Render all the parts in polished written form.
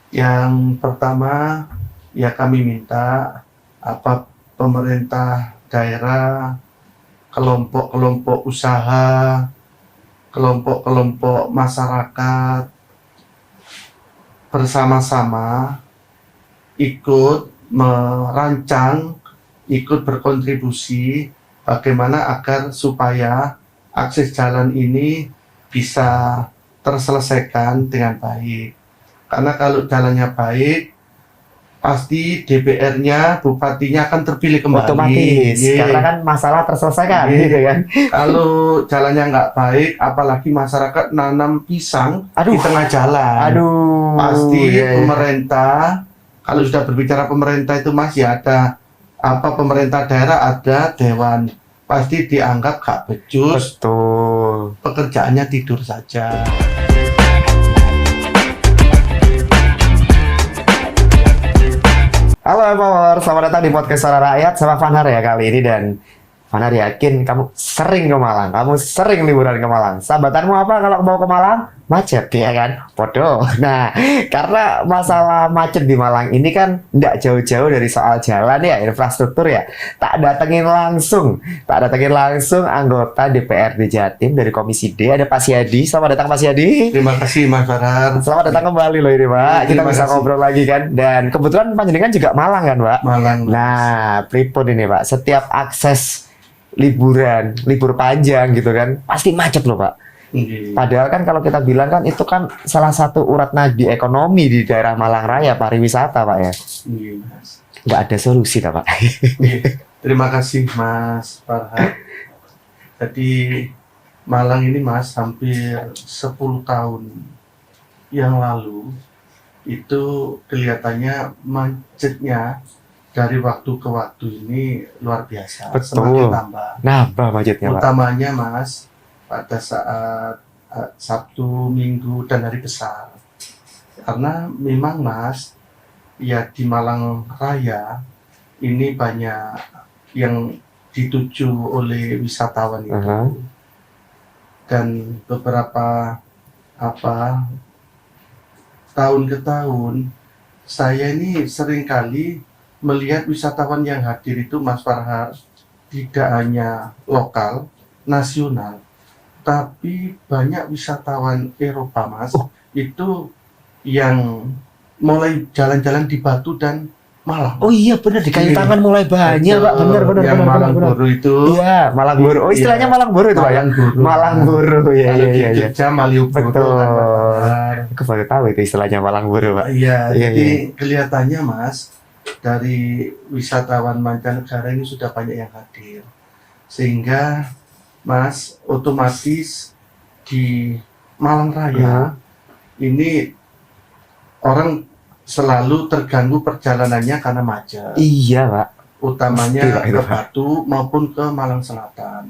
Yang pertama, ya kami minta pemerintah daerah, kelompok-kelompok usaha, kelompok-kelompok masyarakat bersama-sama ikut merancang, ikut berkontribusi bagaimana agar supaya akses jalan ini bisa terselesaikan dengan baik. Karena kalau jalannya baik, pasti DPR-nya, bupatinya akan terpilih kembali. Otomatis, karena kan masalah terselesaikan, gitu kan. Kalau jalannya nggak baik, apalagi masyarakat nanam pisang di tengah jalan. Pasti pemerintah, kalau sudah berbicara pemerintah itu Mas, ya ada pemerintah daerah, ada dewan, pasti dianggap gak becus. Betul. Pekerjaannya tidur saja. Halo Empower, selamat datang di podcast Suara Rakyat sama Fanhar ya kali ini. Dan Fanhar yakin kamu sering ke Malang, kamu sering liburan ke Malang. Sahabatanmu apa kalau mau ke Malang? Macet, ya kan? Bodoh. Nah, karena masalah macet di Malang ini kan tidak jauh-jauh dari soal jalan ya, infrastruktur ya. Tak datengin langsung anggota DPRD Jatim dari Komisi D, ada Pak Siadi. Selamat datang Pak Siadi. Terima kasih Mas Farhan. Selamat datang kembali loh ini Pak. Kita bisa ngobrol lagi kan. Dan kebetulan panjenengan juga Malang kan Pak? Malang. Nah, pripun ini Pak, setiap akses liburan, libur panjang gitu kan, pasti macet loh Pak. Padahal kan kalau kita bilang kan itu kan salah satu urat nadi ekonomi di daerah Malang Raya, pariwisata Pak ya. Nggak ada solusi Pak. Terima kasih Mas Farhan. Jadi Malang ini Mas hampir 10 tahun yang lalu itu kelihatannya macetnya dari waktu ke waktu ini luar biasa. Betul. Semakin tambah. Nambah macetnya Pak. Utamanya Mas pada saat Sabtu, Minggu, dan hari besar. Karena memang Mas, ya di Malang Raya ini banyak yang dituju oleh wisatawan itu. Dan beberapa tahun ke tahun, saya ini seringkali melihat wisatawan yang hadir itu Mas Farhar tidak hanya lokal, nasional, tapi banyak wisatawan Eropa Mas, itu yang mulai jalan-jalan di Batu dan Malang. Oh iya benar, di kayu tangan mulai banyak Pak, benar. Yang Malangburu itu. Iya, Malangburu. Oh istilahnya Malangburu itu Pak ya? Malangburu, ya. Jogja, Malioboro. Betul. Aku baru tahu itu istilahnya Malangburu Pak. Iya, jadi kelihatannya Mas, dari wisatawan mancanegara ini sudah banyak yang hadir. Sehingga Mas, otomatis di Malang Raya ini orang selalu terganggu perjalanannya karena macet. Iya Pak. Utamanya ke Batu maupun ke Malang Selatan.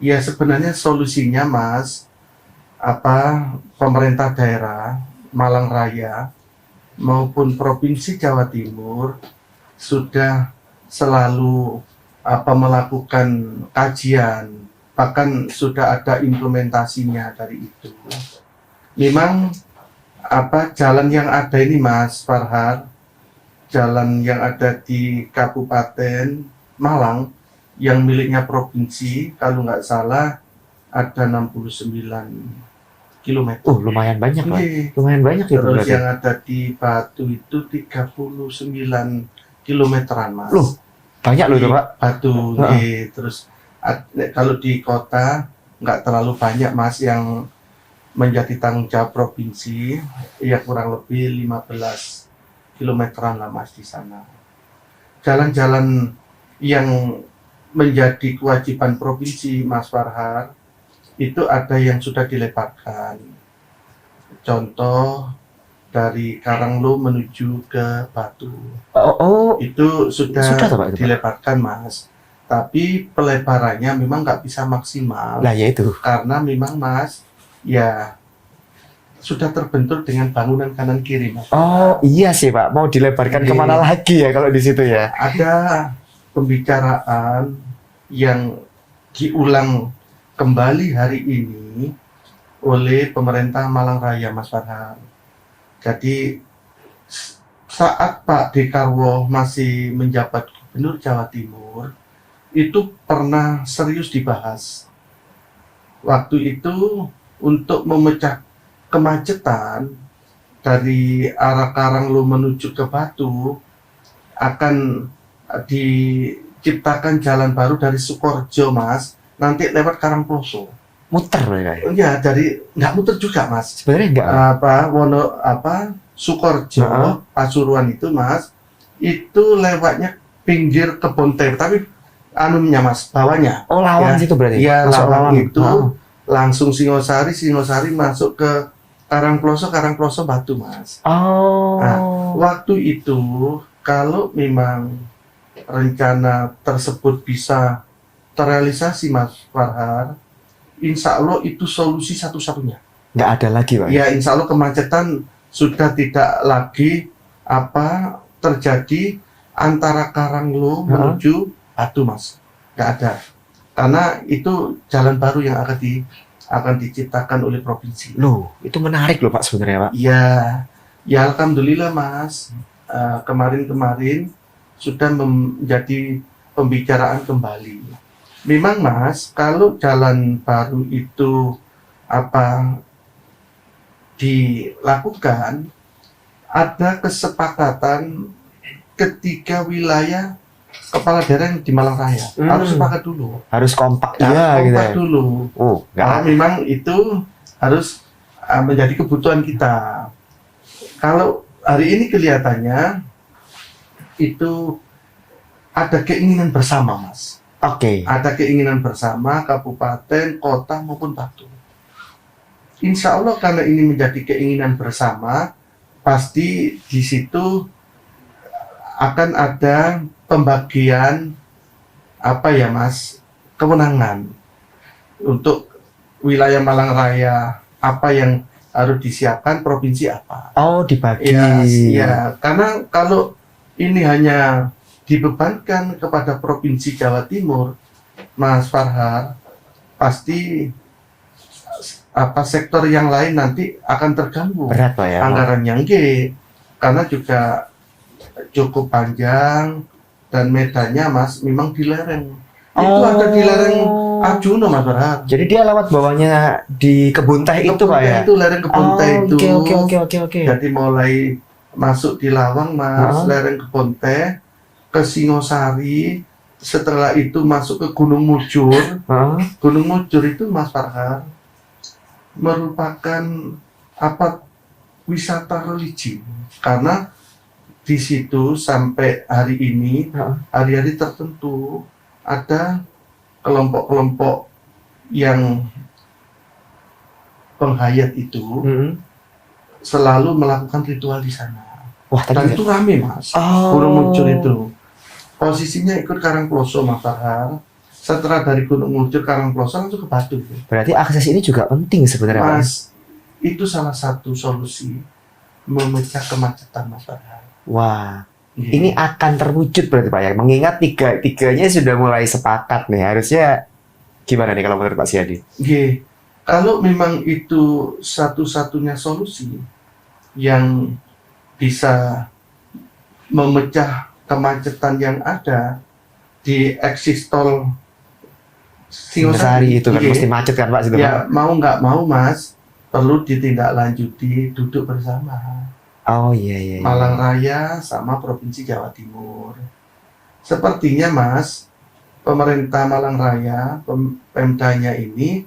Ya sebenarnya solusinya Mas, pemerintah daerah Malang Raya maupun Provinsi Jawa Timur sudah selalu melakukan kajian, bahkan sudah ada implementasinya dari itu. Memang jalan yang ada ini Mas Farhar, jalan yang ada di Kabupaten Malang yang miliknya provinsi, kalau nggak salah ada 69 km. Oh lumayan banyak Pak. Lumayan banyak itu. Terus yang ada di Batu itu 39 kilometeran Mas. Loh, banyak loh itu Pak. Batu, terus kalau di kota nggak terlalu banyak Mas yang menjadi tanggung jawab provinsi, ya kurang lebih 15 kilometeran lah Mas di sana. Jalan-jalan yang menjadi kewajiban provinsi Mas Farhar itu ada yang sudah dilebarkan. Contoh dari Karanglo menuju ke Batu. Itu sudah dilebarkan Mas. Tapi pelebarannya memang nggak bisa maksimal. Nah ya itu. Karena memang Mas, ya sudah terbentur dengan bangunan kanan kiri Mas. Oh iya sih Pak, mau dilebarkan kemana lagi ya kalau di situ ya? Ada pembicaraan yang diulang kembali hari ini oleh pemerintah Malang Raya Mas Farhar. Jadi saat Pak Dekarwo masih menjabat Gubernur Jawa Timur, itu pernah serius dibahas. Waktu itu untuk memecah kemacetan dari arah Karanglo menuju ke Batu akan diciptakan jalan baru dari Sukorejo, Mas, nanti lewat Karangploso. Muter mereka ya? Ya, dari nggak muter juga, Mas. Sebenarnya enggak. Sukorejo, Pasuruan itu, Mas, itu lewatnya pinggir kebun teh, tapi anunya, Mas, bawahnya. Oh, Lawang Ya. situ berarti? Iya, Masuk Lawang itu Oh. langsung Singosari masuk ke Karangploso Batu, Mas. Oh. Nah, waktu itu kalau memang rencana tersebut bisa terrealisasi, Mas Farhar, insya Allah itu solusi satu-satunya. Nggak ada lagi, Pak? Ya, insya Allah kemacetan sudah tidak lagi terjadi antara Karanglo menuju Batu, Mas. Nggak ada. Karena itu jalan baru yang akan diciptakan oleh provinsi. Loh, itu menarik loh Pak sebenarnya, Pak. Ya, ya alhamdulillah, Mas. Kemarin-kemarin sudah menjadi pembicaraan kembali. Memang, Mas, kalau jalan baru itu dilakukan, ada kesepakatan ketiga wilayah kepala daerah yang di Malang Raya. Harus sepakat dulu. Harus kompak Ya, iya gitu kompak ya. dulu. Oh, nggak Karena ada. memang itu harus menjadi kebutuhan kita. Kalau hari ini kelihatannya itu ada keinginan bersama, Mas. Oke. Ada keinginan bersama kabupaten, kota maupun Batu. Insya Allah karena ini menjadi keinginan bersama, pasti di situ akan ada pembagian Mas, kewenangan untuk wilayah Malang Raya, apa yang harus disiapkan, provinsi apa. Oh, dibagi. Ya, karena kalau ini hanya dibebankan kepada provinsi Jawa Timur, Mas Farhar, pasti sektor yang lain nanti akan terganggu Berat Pak ya. anggarannya, karena juga cukup panjang dan medannya, Mas, memang di lereng. Itu ada di lereng Arjuna, Mas Farhar. Jadi dia lewat bawahnya di kebun teh itu Pak ya. Itu lereng kebun teh itu. Oke. Jadi mulai masuk di Lawang, Mas, lereng kebun teh ke Singosari, setelah itu masuk ke Gunung Mujur. Gunung Mujur itu, Mas Farhar, merupakan wisata religi, karena di situ sampai hari ini, hari-hari tertentu ada kelompok-kelompok yang penghayat itu selalu melakukan ritual di sana. Wah, Dan tadi itu rame, Mas. Gunung Mujur itu posisinya ikut Karangploso, Mas Farhar. Setelah dari Gunung Mujur, Karangploso langsung ke Batu. Berarti akses ini juga penting sebenarnya Pak. Mas, itu salah satu solusi memecah kemacetan, Mas Farhar. Wah, ini akan terwujud berarti Pak ya. Mengingat tiganya sudah mulai sepakat nih. Harusnya gimana nih kalau menurut Pak Siadi? Kalau memang itu satu-satunya solusi yang bisa memecah kemacetan yang ada di eksis tol Singosari itu kan mesti macet kan Pak situ. Ya, mau nggak mau, Mas, perlu ditindaklanjuti, duduk bersama. Oh iya. Malang Raya sama Provinsi Jawa Timur. Sepertinya, Mas, pemerintah Malang Raya, Pemdanya ini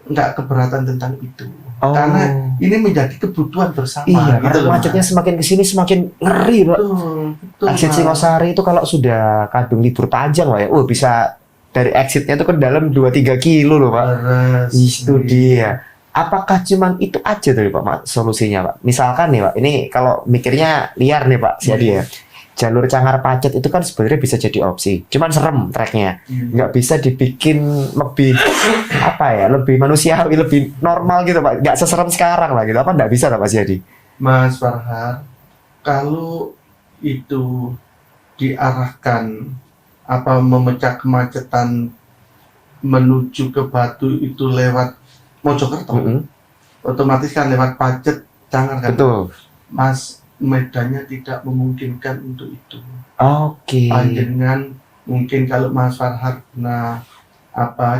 nggak keberatan tentang itu. Karena ini menjadi kebutuhan bersama. Iya, gitu karena macetnya semakin kesini semakin ngeri Pak. Betul, Exit Singosari itu kalau sudah kadung libur panjang Pak ya, bisa dari exitnya itu ke dalam 2-3 kilo loh Pak. Itu dia. Apakah cuman itu aja tuh Pak solusinya Pak? Misalkan nih Pak, ini kalau mikirnya liar nih Pak Siadi ya. Jalur Cangar Pacet itu kan sebenarnya bisa jadi opsi. Cuman serem treknya. Nggak bisa dibikin lebih lebih manusiawi, lebih normal gitu Pak. Nggak seserem sekarang lah gitu. Apa nggak bisa Pak Siadi? Mas Farhar, kalau itu diarahkan memecah kemacetan menuju ke Batu itu lewat Mojokerto, otomatis kan lewat Pacet, Cangar kan. Betul. Mas, medannya tidak memungkinkan untuk itu. Oke. Panjenengan mungkin kalau Mas Farhad pernah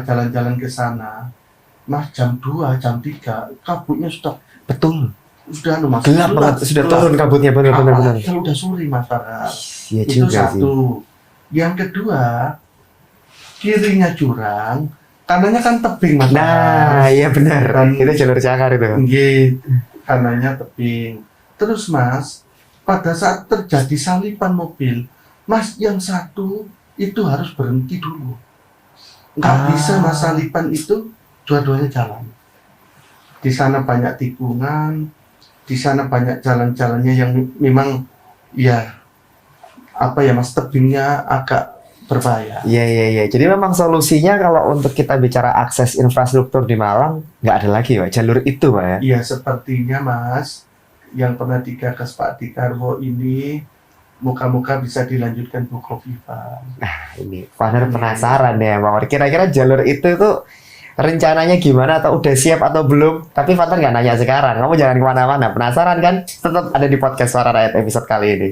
jalan-jalan ke sana, Mas jam 2, jam 3 kabutnya Betul. sudah Mas, Gelap banget, sudah turun kabutnya benar. Apalagi kalau udah sore Mas Farhad. Iya Itu juga sih. satu. Yang kedua, kirinya jurang, kanannya kan tebing Mas Nah, Farhad. iya benar. Dan- Itu jalur cakar itu. Nggih, kanannya tebing. Terus Mas, pada saat terjadi salipan mobil, Mas yang satu itu harus berhenti dulu. Nggak bisa Mas salipan itu dua-duanya jalan. Di sana banyak tikungan, di sana banyak jalan-jalannya yang memang ya Mas, tebingnya agak berbahaya. Iya. Jadi memang solusinya kalau untuk kita bicara akses infrastruktur di Malang, nggak ada lagi, Pak. Jalur itu, Pak ya. Iya, sepertinya Mas, yang pernah digagas Pak Dekarwo ini, muka-muka bisa dilanjutkan Bu Kofifa. Ini Fahner penasaran ya, Bang. Kira-kira jalur itu tuh rencananya gimana, atau udah siap atau belum? Tapi Fahner nggak nanya sekarang. Kamu jangan kemana-mana. Penasaran kan? Tetap ada di podcast Suara Rakyat episode kali ini.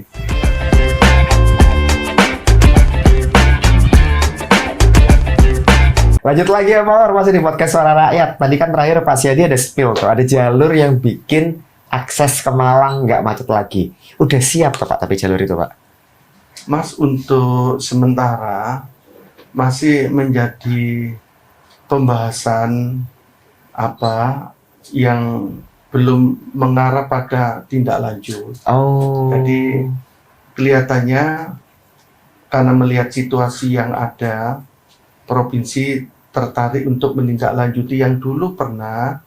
Lanjut lagi ya, Mawar, masih di podcast Suara Rakyat. Tadi kan terakhir Pak Siadi ada spill tuh, ada jalur yang bikin akses ke Malang nggak macet lagi. Udah siap tuh Pak, tapi jalur itu Pak? Mas, untuk sementara masih menjadi pembahasan yang belum mengarah pada tindak lanjut. Oh. Jadi kelihatannya karena melihat situasi yang ada, provinsi tertarik untuk menindaklanjuti yang dulu pernah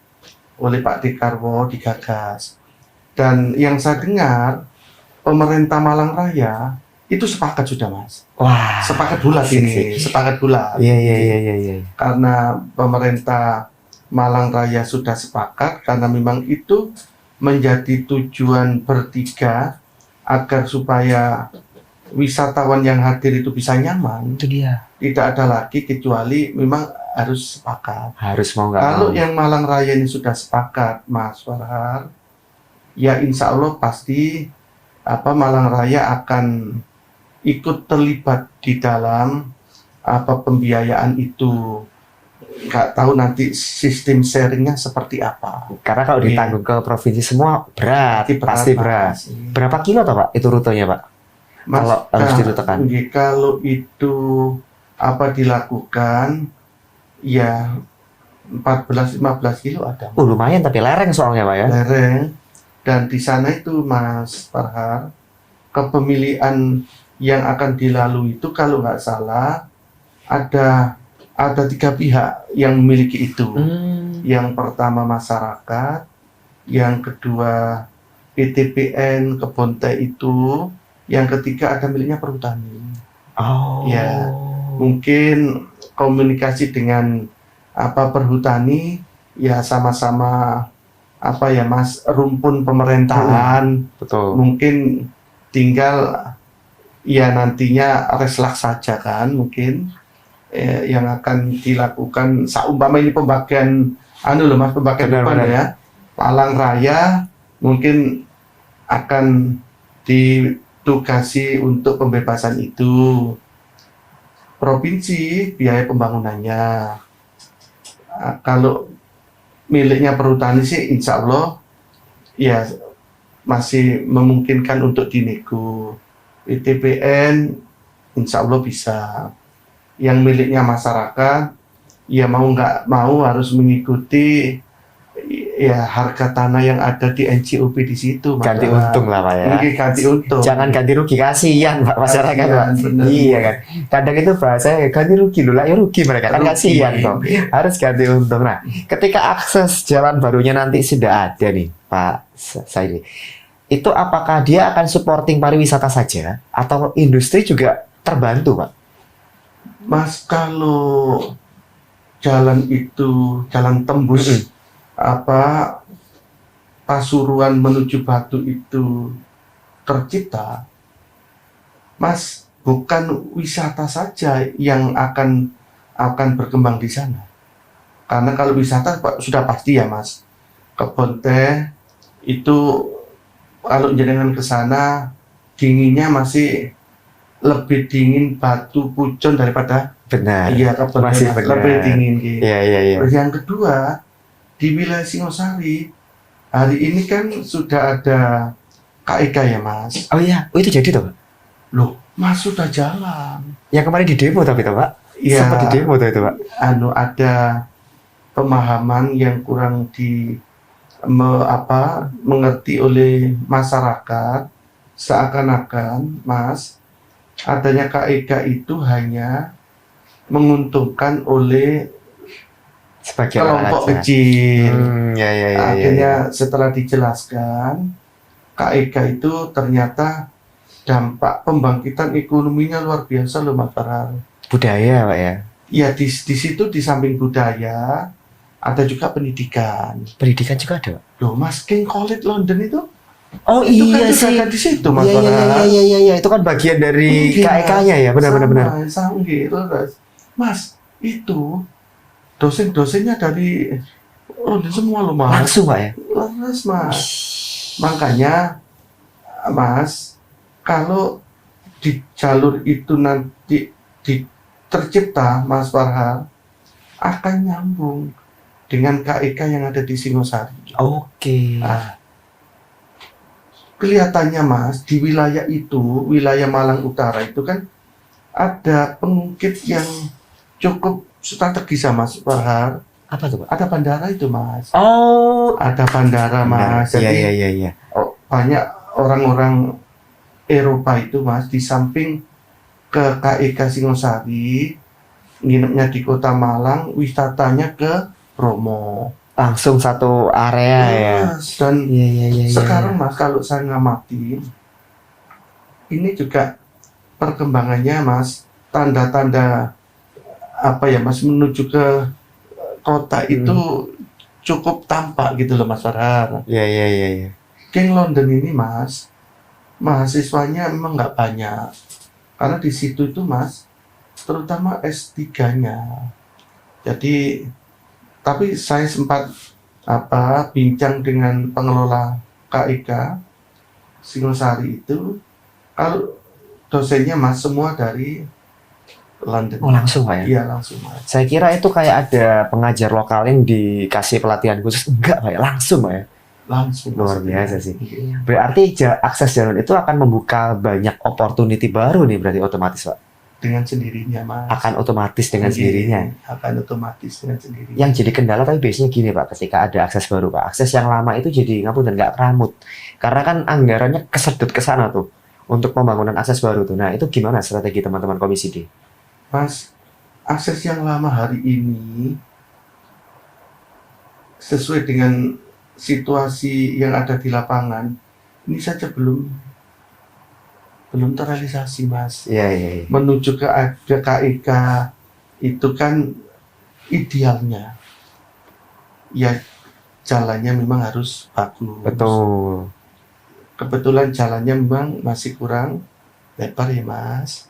oleh Pak Dekarwo digagas. Dan yang saya dengar, pemerintah Malang Raya itu sepakat sudah Mas. Wah. Sepakat bulat ini, sepakat bulat. Iya. Karena pemerintah Malang Raya sudah sepakat, karena memang itu menjadi tujuan bertiga agar supaya wisatawan yang hadir itu bisa nyaman. Itu dia. Tidak ada lagi kecuali memang harus sepakat. Harus mau nggak Kalau mau. yang Malang Raya ini sudah sepakat, Mas Farhad, ya insya Allah pasti Malang Raya akan ikut terlibat di dalam pembiayaan itu. Nggak tahu nanti sistem sharingnya seperti apa. Karena kalau Iya. ditanggung ke provinsi semua berat, pasti berat. Mas. Berapa kilo toh Pak itu rutenya Pak? Mas, Kalau harus dirutekan. Kalau itu dilakukan, ya 14-15 kilo ada. Lumayan tapi lereng soalnya Pak ya. Lereng. Dan di sana itu Mas Farhad, kepemilikan yang akan dilalui itu kalau nggak salah ada 3 pihak yang memiliki itu. Yang pertama masyarakat, yang kedua PTPN Kebon Teh itu, yang ketiga ada miliknya perhutani. Oh. Ya. Mungkin komunikasi dengan perhutani, ya sama-sama Mas, rumpun pemerintahan. Betul. Mungkin tinggal ya nantinya reslak saja kan mungkin yang akan dilakukan saumpama ini pembagian Mas, pembagian Benar, beban benar. ya. Malang Raya mungkin akan ditugasi untuk pembebasan itu. Provinsi biaya pembangunannya. Kalau miliknya perhutani sih insya Allah ya masih memungkinkan untuk dinego. PTPN insya Allah bisa. Yang miliknya masyarakat ya mau nggak mau harus mengikuti ya harga tanah yang ada di NCOP di situ. Ganti Mas. untung lah Pak ya. Mungkin ganti untung. Jangan ganti rugi, kasihan Pak masyarakat Pak. Kasihan, bener. Iya kan. Kadang itu bahasanya ganti rugi loh lah, ya rugi mereka kan Rugi. kasihan kok. Harus ganti untung. Nah, ketika akses jalan barunya nanti sudah ada nih Pak Saidi, itu apakah dia akan supporting pariwisata saja atau industri juga terbantu Pak? Mas, kalau jalan itu jalan tembus Pasuruan menuju Batu itu tercipta, Mas, bukan wisata saja yang akan berkembang di sana. Karena kalau wisata sudah pasti ya Mas, Kebon Teh itu kalau jenengan ke sana dinginnya masih lebih dingin Batu Pucon daripada Benar. iya Masih kebetulan benar. lebih dingin gitu. Iya, iya, iya. Terus yang kedua, di wilayah Singosari hari ini kan sudah ada KIK ya Mas. Oh iya, oh, itu jadi tuh, Pak. Loh, Mas sudah jalan. Yang kemarin di demo tapi tuh, Pak. Iya, Sempat di demo tuh itu, Pak. ada pemahaman yang kurang mengerti oleh masyarakat, seakan-akan Mas adanya KIK itu hanya menguntungkan oleh Sebagai kelompok aja. kecil. Ya, ya, ya, ya, Akhirnya ya. setelah dijelaskan, KIK itu ternyata dampak pembangkitan ekonominya luar biasa loh Mas Farhan. Budaya, Pak ya. Ya di situ di samping budaya ada juga pendidikan. Pendidikan juga ada, Pak. Loh Mas, King College London itu Oh itu iya kan juga sih. ada di situ Mas Iya, iya, iya, Farhan. iya, iya, iya. Itu kan bagian dari Iya, KIK-nya ya, benar-benar. Sama gitu. Mas, itu dosen-dosennya dari London semua loh Mas. Langsung, Pak ya. Terus Mas, makanya Mas, kalau di jalur itu nanti tercipta Mas Farhan akan nyambung dengan KIK yang ada di Singosari. Oke. Nah, kelihatannya Mas di wilayah itu, wilayah Malang Utara itu kan ada pengungkit yang cukup strategis ya Mas Farhan. Apa tuh, Pak? Ada bandara itu Mas. Oh, Ada bandara Mas. Iya, Jadi iya, iya, iya. banyak orang-orang Eropa itu Mas di samping ke KIK Singosari nginepnya di Kota Malang, wisatanya ke Bromo. Langsung satu area ya. Mas, dan Iya, iya, iya, iya. sekarang Mas kalau saya ngamati ini juga perkembangannya Mas, tanda-tanda apa ya Mas menuju ke kota itu cukup tampak gitu loh Mas Farhan. Iya, iya, iya, iya. King London ini Mas, mahasiswanya memang nggak banyak. Karena di situ itu Mas, terutama S3-nya. Jadi, tapi saya sempat bincang dengan pengelola KIK Singosari itu, kalau dosennya Mas semua dari London. Oh, langsung, Pak ya. Iya langsung Mas. Saya kira itu kayak ada pengajar lokal yang dikasih pelatihan khusus. Enggak, Pak ya. Langsung, Pak ya. Langsung. Luar Mas. biasa sih. Iya. Berarti akses jalan itu akan membuka banyak opportunity baru nih berarti otomatis, Pak. Dengan sendirinya Mas. Akan otomatis dengan Iya, sendirinya. Akan otomatis dengan sendirinya. Yang jadi kendala tapi biasanya gini, Pak, ketika ada akses baru, Pak. Akses yang lama itu jadi ngapunten nggak keramut. Karena kan anggarannya kesedot ke sana tuh untuk pembangunan akses baru tuh. Nah, itu gimana strategi teman-teman Komisi D? Mas, akses yang lama hari ini sesuai dengan situasi yang ada di lapangan ini saja belum terrealisasi Mas. Iya, iya, iya. Menuju ke KIK itu kan idealnya ya jalannya memang harus bagus. Betul. Kebetulan jalannya memang masih kurang lebar ya Mas.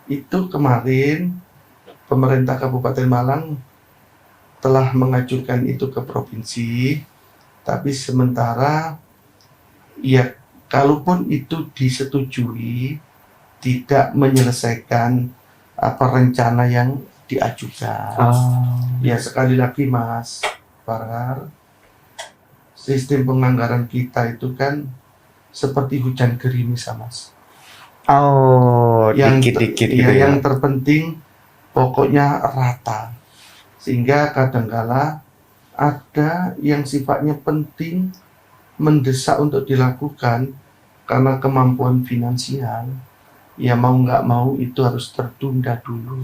Itu kemarin pemerintah Kabupaten Malang telah mengajukan itu ke provinsi, tapi sementara ya kalaupun itu disetujui tidak menyelesaikan rencana yang diajukan. Ya sekali lagi Mas Farhar, sistem penganggaran kita itu kan seperti hujan gerimis Mas. Dikit-dikit gitu ya. Yang terpenting pokoknya rata, sehingga kadangkala ada yang sifatnya penting mendesak untuk dilakukan karena kemampuan finansial, ya mau nggak mau itu harus tertunda dulu.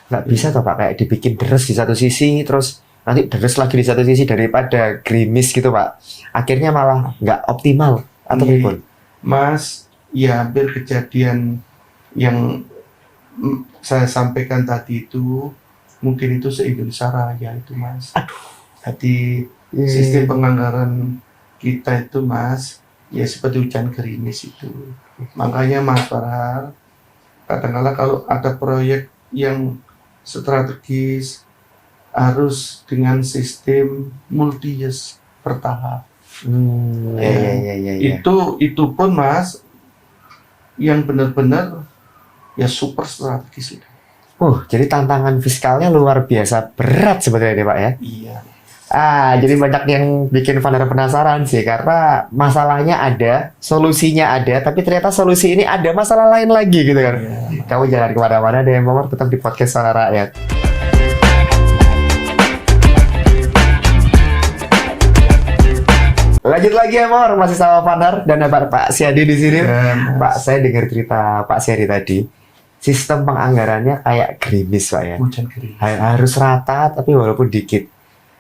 Nggak bisa toh Pak, kayak dibikin deres di satu sisi, terus nanti deres lagi di satu sisi daripada gerimis gitu Pak. Akhirnya malah nggak optimal atau Iya. pun. Mas, ya hampir kejadian yang saya sampaikan tadi itu mungkin itu se-Indonesia Raya itu Mas. Jadi sistem penganggaran kita itu Mas ya seperti hujan gerimis itu. Makanya Mas Farhar, kadang-kala kalau ada proyek yang strategis harus dengan sistem multi-years bertahap. Iya. Itu pun Mas yang benar-benar ya super strategis itu. Jadi tantangan fiskalnya luar biasa berat sebenarnya nih Pak ya. Iya. Jadi banyak yang bikin Vanara penasaran sih, karena masalahnya ada, solusinya ada, tapi ternyata solusi ini ada masalah lain lagi gitu kan. Iya. Kamu jangan kemana-mana deh, Momor, tetap di podcast Suara Rakyat. Lanjut lagi ya, Mor, masih sama Vanar dan ada Pak Siadi di sini. Iya, Pak, saya dengar cerita Pak Siadi tadi, sistem penganggarannya kayak gerimis, Pak ya. Hujan kering. Harus rata, tapi walaupun dikit.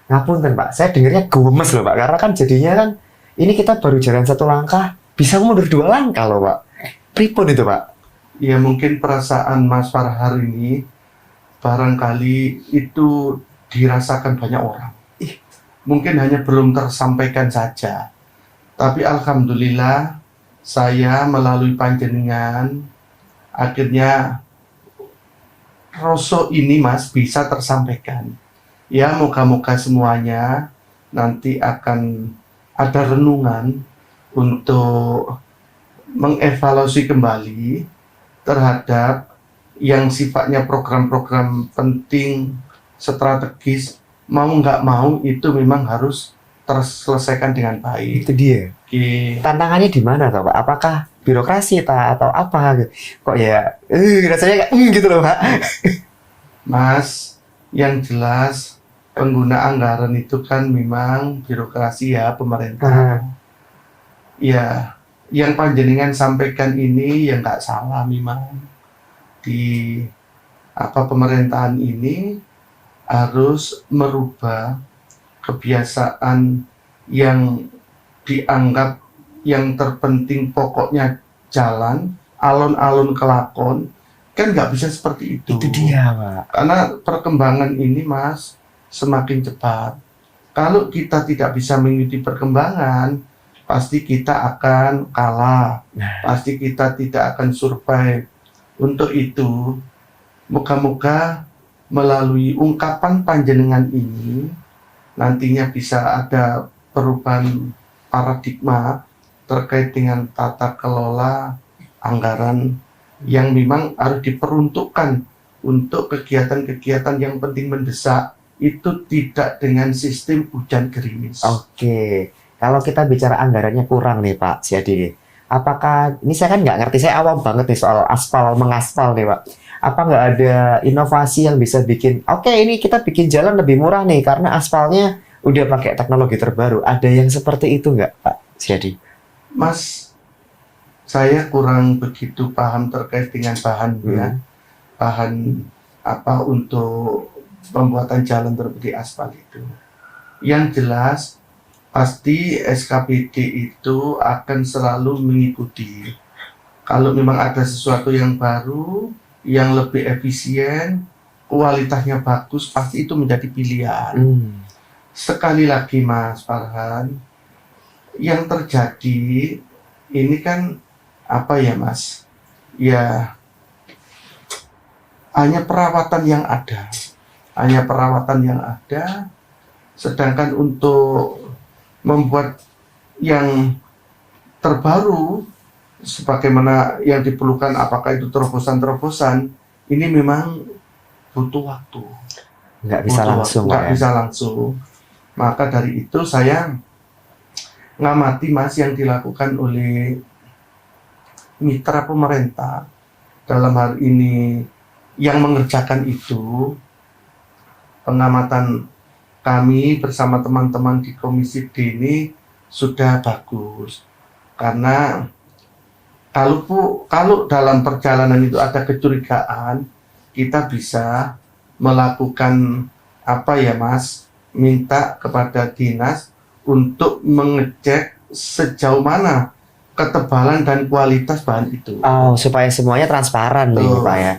Ngapunten Pak, saya dengarnya gemes loh Pak, karena kan jadinya kan ini kita baru jalan 1 langkah, bisa mundur 2 langkah loh Pak. Pripun itu Pak? Ya mungkin perasaan Mas Farhar ini barangkali itu dirasakan banyak orang. Mungkin hanya belum tersampaikan saja. Tapi alhamdulillah saya melalui panjenengan akhirnya rasa ini Mas bisa tersampaikan. Ya, moga-moga semuanya nanti akan ada renungan untuk mengevaluasi kembali terhadap yang sifatnya program-program penting, strategis, mau nggak mau itu memang harus terselesaikan dengan baik. Itu dia. Oke. Tantangannya di mana Pak? Apakah birokrasi atau apa? Kok ya, rasanya kayak gitu loh Pak. Mas, yang jelas pengguna anggaran itu kan memang birokrasi ya, pemerintah. Ya, yang panjenengan sampaikan ini yang nggak salah memang. Di pemerintahan ini harus merubah kebiasaan yang dianggap yang terpenting pokoknya jalan, alon-alon kelakon, kan nggak bisa seperti itu. Itu dia Pak. Karena perkembangan ini Mas semakin cepat. Kalau kita tidak bisa mengikuti perkembangan, pasti kita akan kalah. Pasti kita tidak akan survive. Untuk itu, moga-moga melalui ungkapan panjenengan ini, nantinya bisa ada perubahan paradigma terkait dengan tata kelola anggaran yang memang harus diperuntukkan untuk kegiatan-kegiatan yang penting mendesak. Itu tidak dengan sistem hujan gerimis. Oke, kalau kita bicara anggarannya kurang nih Pak Siadi, apakah, ini saya kan nggak ngerti, saya awam banget nih soal mengaspal nih Pak. Apa nggak ada inovasi yang bisa bikin, oke ini kita bikin jalan lebih murah nih karena aspalnya udah pakai teknologi terbaru. Ada yang seperti itu nggak Pak Siadi? Mas, saya kurang begitu paham terkait dengan bahan ya, bahan apa untuk pembuatan jalan seperti aspal itu. Yang jelas pasti SKPD itu akan selalu mengikuti. Kalau memang ada sesuatu yang baru, yang lebih efisien, kualitasnya bagus, pasti itu menjadi pilihan. Sekali lagi Mas Farhan, yang terjadi ini kan apa ya Mas? Ya hanya perawatan yang ada. Sedangkan untuk membuat yang terbaru sebagaimana yang diperlukan, apakah itu terobosan-terobosan, ini memang butuh waktu. Nggak bisa langsung. Maka dari itu saya ngamati Mas yang dilakukan oleh mitra pemerintah dalam hal ini yang mengerjakan itu. Pengamatan kami bersama teman-teman di Komisi D ini sudah bagus, karena kalau dalam perjalanan itu ada kecurigaan, kita bisa melakukan apa ya Mas, minta kepada dinas untuk mengecek sejauh mana ketebalan dan kualitas bahan itu. Supaya semuanya transparan nih Pak ya.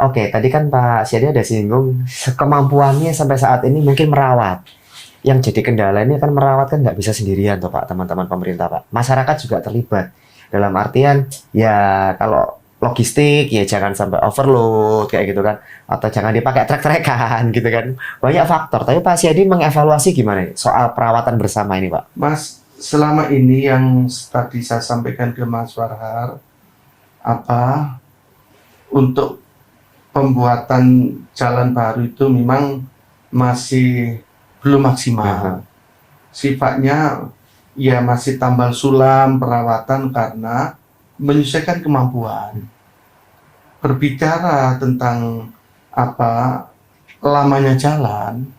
Oke, tadi kan Pak Siadi ada singgung kemampuannya sampai saat ini mungkin merawat. Yang jadi kendala ini kan merawat kan nggak bisa sendirian tuh Pak, teman-teman pemerintah Pak. Masyarakat juga terlibat. Dalam artian ya kalau logistik ya jangan sampai overload kayak gitu kan. Atau jangan dipakai trek-trekan gitu kan. Banyak faktor. Tapi Pak Siadi mengevaluasi gimana nih soal perawatan bersama ini Pak? Mas, selama ini yang tadi saya sampaikan ke Mas Farhar, untuk pembuatan jalan baru itu memang masih belum maksimal. Sifatnya ya masih tambal sulam perawatan karena menyesuaikan kemampuan. Berbicara tentang lamanya jalan,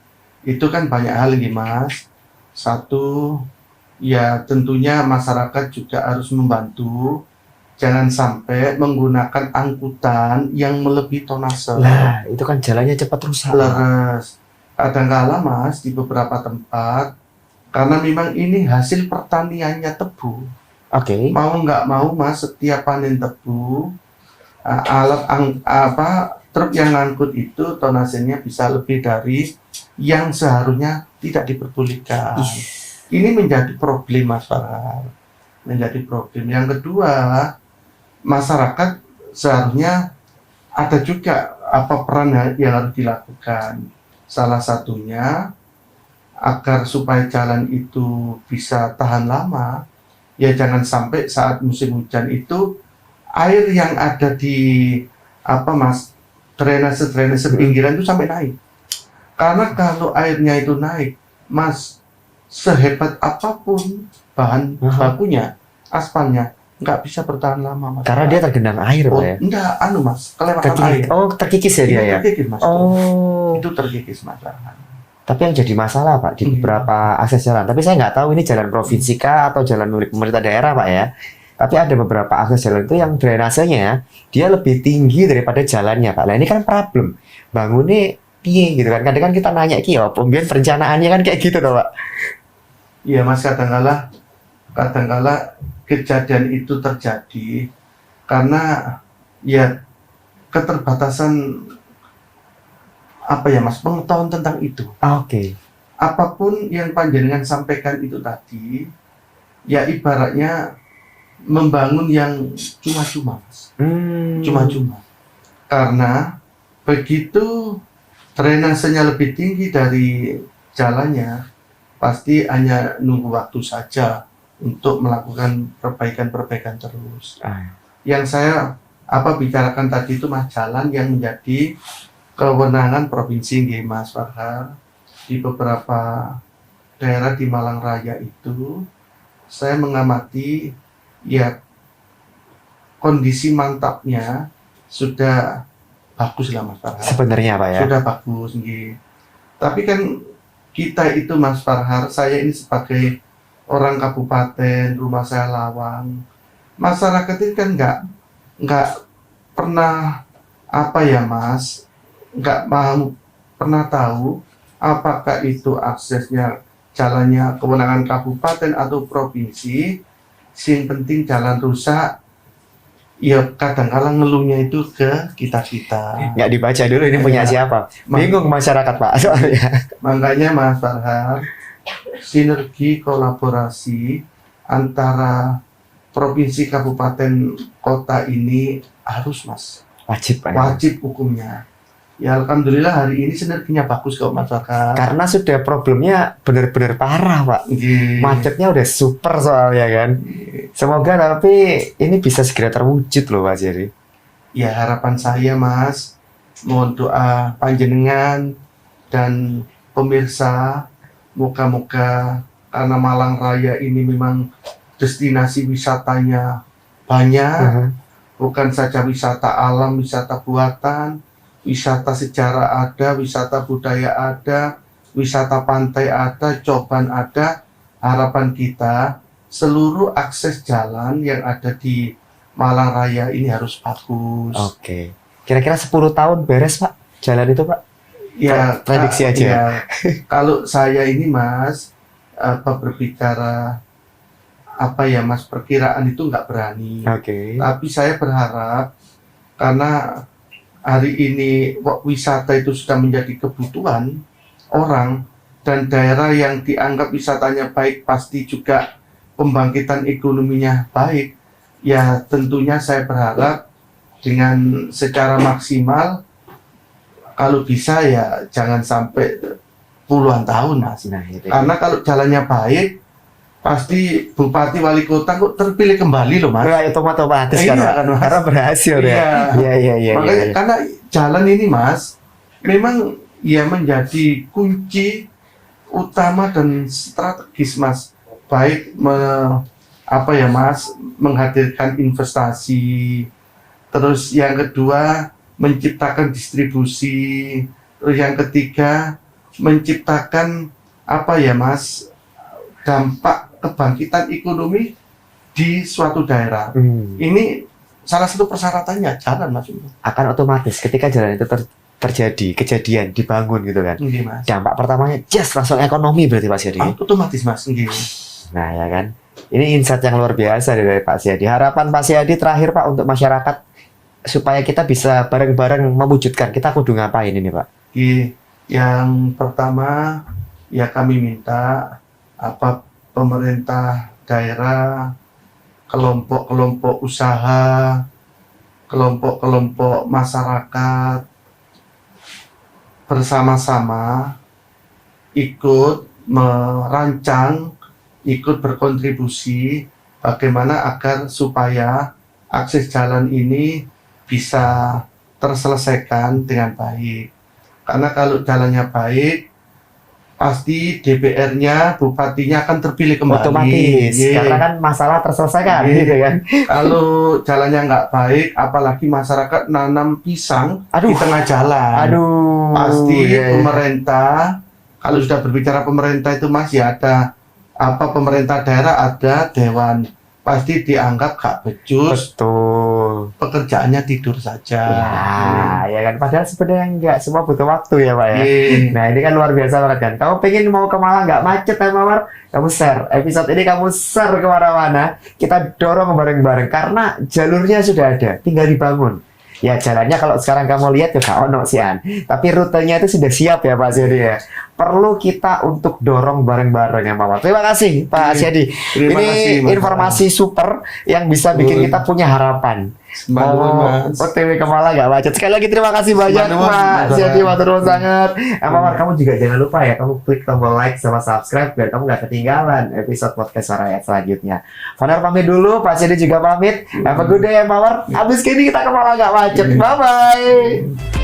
itu kan banyak hal nih Mas. Satu, ya tentunya masyarakat juga harus membantu. Jangan sampai menggunakan angkutan yang melebihi tonase. Lah, itu kan jalannya cepat rusak. Leres. Kadangkala Mas di beberapa tempat, karena memang ini hasil pertaniannya tebu. Oke. Mau nggak mau Mas, setiap panen tebu, truk yang ngangkut itu tonasenya bisa lebih dari yang seharusnya tidak diperbolehkan. Ini menjadi problem Mas Farhar. Menjadi problem. Yang kedua, masyarakat seharusnya ada juga peran yang harus dilakukan. Salah satunya agar supaya jalan itu bisa tahan lama, ya jangan sampai saat musim hujan itu air yang ada di drainase pinggiran itu sampai naik. Karena kalau airnya itu naik, Mas, sehebat apapun bahan bakunya, aspalnya nggak bisa bertahan lama, Mas. Karena dia tergenang air, Pak ya? Enggak, Mas, kelewatan air. Oh, terkikis ya dia ya? Terkikis, Mas. Oh. Itu terkikis, Mas. Tapi yang jadi masalah, Pak, di beberapa akses jalan. Tapi saya nggak tahu ini jalan provinsi kah atau jalan milik pemerintah daerah, Pak ya. Tapi ada beberapa akses jalan itu yang drainasenya dia lebih tinggi daripada jalannya, Pak. Nah ini kan problem. Bangunnya piye gitu kan. Kadang kan kita nanya ki ya, pembiayaan perencanaannya kan kayak gitu toh, Pak. Iya, Mas, kadang-kala kejadian itu terjadi karena ya keterbatasan Mas, pengetahuan tentang itu. Oke. Apapun yang panjenengan sampaikan itu tadi, ya ibaratnya membangun yang cuma-cuma, Mas. Cuma-cuma. Karena begitu drainasenya lebih tinggi dari jalannya, pasti hanya nunggu waktu saja untuk melakukan perbaikan-perbaikan terus. Yang saya bicarakan tadi itu Mas, jalan yang menjadi kewenangan provinsi Mas Farhar. Di beberapa daerah di Malang Raya itu saya mengamati ya kondisi mantapnya sudah bagus lah Mas Farhar. Sebenarnya Pak ya. Sudah bagus nggih. Tapi kan kita itu Mas Farhar, saya ini sebagai orang kabupaten, rumah saya Lawang. Masyarakat itu kan nggak pernah Mas, nggak mau pernah tahu apakah itu aksesnya jalannya kewenangan kabupaten atau provinsi. Yang penting jalan rusak, ya kadang-kadang ngeluhnya itu ke kita-kita. Nggak dibaca dulu ini punya siapa. Bingung masyarakat Pak soalnya. Makanya Mas Farhar, sinergi kolaborasi antara provinsi, kabupaten, kota ini harus Mas. Wajib Pak. Wajib hukumnya. Ya Alhamdulillah hari ini sinerginya bagus kok Mas Farhar. Karena sudah problemnya benar-benar parah Pak. Macetnya udah super soalnya kan. Semoga tapi ini bisa segera terwujud loh Mas Jerry. Ya harapan saya Mas, mohon doa panjenengan dan pemirsa, moga-moga karena Malang Raya ini memang destinasi wisatanya banyak, bukan saja wisata alam, wisata buatan, wisata sejarah ada, wisata budaya ada, wisata pantai ada, coban ada. Harapan kita seluruh akses jalan yang ada di Malang Raya ini harus bagus. Oke. Kira-kira 10 tahun beres Pak jalan itu Pak? Ya, prediksi aja. Ya, kalau saya ini Mas, berbicara Mas, perkiraan itu nggak berani. Oke. Tapi saya berharap karena hari ini wisata itu sudah menjadi kebutuhan orang dan daerah yang dianggap wisatanya baik pasti juga pembangkitan ekonominya baik. Ya tentunya saya berharap dengan secara maksimal kalau bisa ya jangan sampai puluhan tahun Mas. Nah, itu. Karena kalau jalannya baik pasti bupati wali kota kok terpilih kembali loh Mas. Wah, itu otomatis kan, Iya Pak. kan, Mas. Karena berhasil ya. Iya. Makanya karena jalan ini Mas memang ya menjadi kunci utama dan strategis Mas. Baik menghadirkan investasi, terus yang kedua menciptakan distribusi, terus yang ketiga menciptakan dampak kebangkitan ekonomi di suatu daerah. Ini salah satu persyaratannya jalan Mas. Akan otomatis ketika jalan itu terjadi kejadian dibangun gitu kan. Nggih, Mas. Dampak pertamanya langsung ekonomi berarti Pak Siadi. Otomatis Mas. Nggih. Nah ya kan. Ini insight yang luar biasa dari Pak Siadi. Harapan Pak Siadi terakhir Pak untuk masyarakat supaya kita bisa bareng-bareng mewujudkan. Kita kudu ngapain ini Pak? Yang pertama ya kami minta pemerintah daerah, kelompok-kelompok usaha, kelompok-kelompok masyarakat bersama-sama ikut merancang, ikut berkontribusi bagaimana agar supaya akses jalan ini bisa terselesaikan dengan baik. Karena kalau jalannya baik, pasti DPR-nya, bupatinya akan terpilih kembali. Otomatis, karena kan masalah terselesaikan gitu kan. Kalau jalannya nggak baik, apalagi masyarakat nanam pisang di tengah jalan. Pasti pemerintah, kalau sudah berbicara pemerintah itu Mas, ya ada pemerintah daerah, ada dewan. Pasti dianggap gak becus. Betul. Pekerjaannya tidur saja. Ya kan. Padahal sebenarnya nggak semua butuh waktu ya Pak ya. Nah ini kan luar biasa banget kan. Kamu pengen mau ke Malang nggak macet ya Mawar? Kamu share. Episode ini kamu share kemana-mana. Kita dorong bareng-bareng. Karena jalurnya sudah ada. Tinggal dibangun. Ya jalannya kalau sekarang kamu lihat ya gak ono sih An. Tapi rutenya itu sudah siap ya Pak Siadi ya. Perlu kita untuk dorong bareng-bareng ya Mawar. Terima kasih Pak Siadi. Ini informasi super yang bisa bikin kita punya harapan. Mau OTW ke Malang gak macet. Sekali lagi terima kasih banyak Pak Siadi, matur nuwun sangat. Mawar, kamu juga jangan lupa ya, kamu klik tombol like sama subscribe biar kamu gak ketinggalan episode podcast Suara Rakyat selanjutnya. Fanar pamit dulu, Pak Siadi juga pamit. Have a good day ya Mawar. Abis ini kita ke Malang gak macet. Bye bye.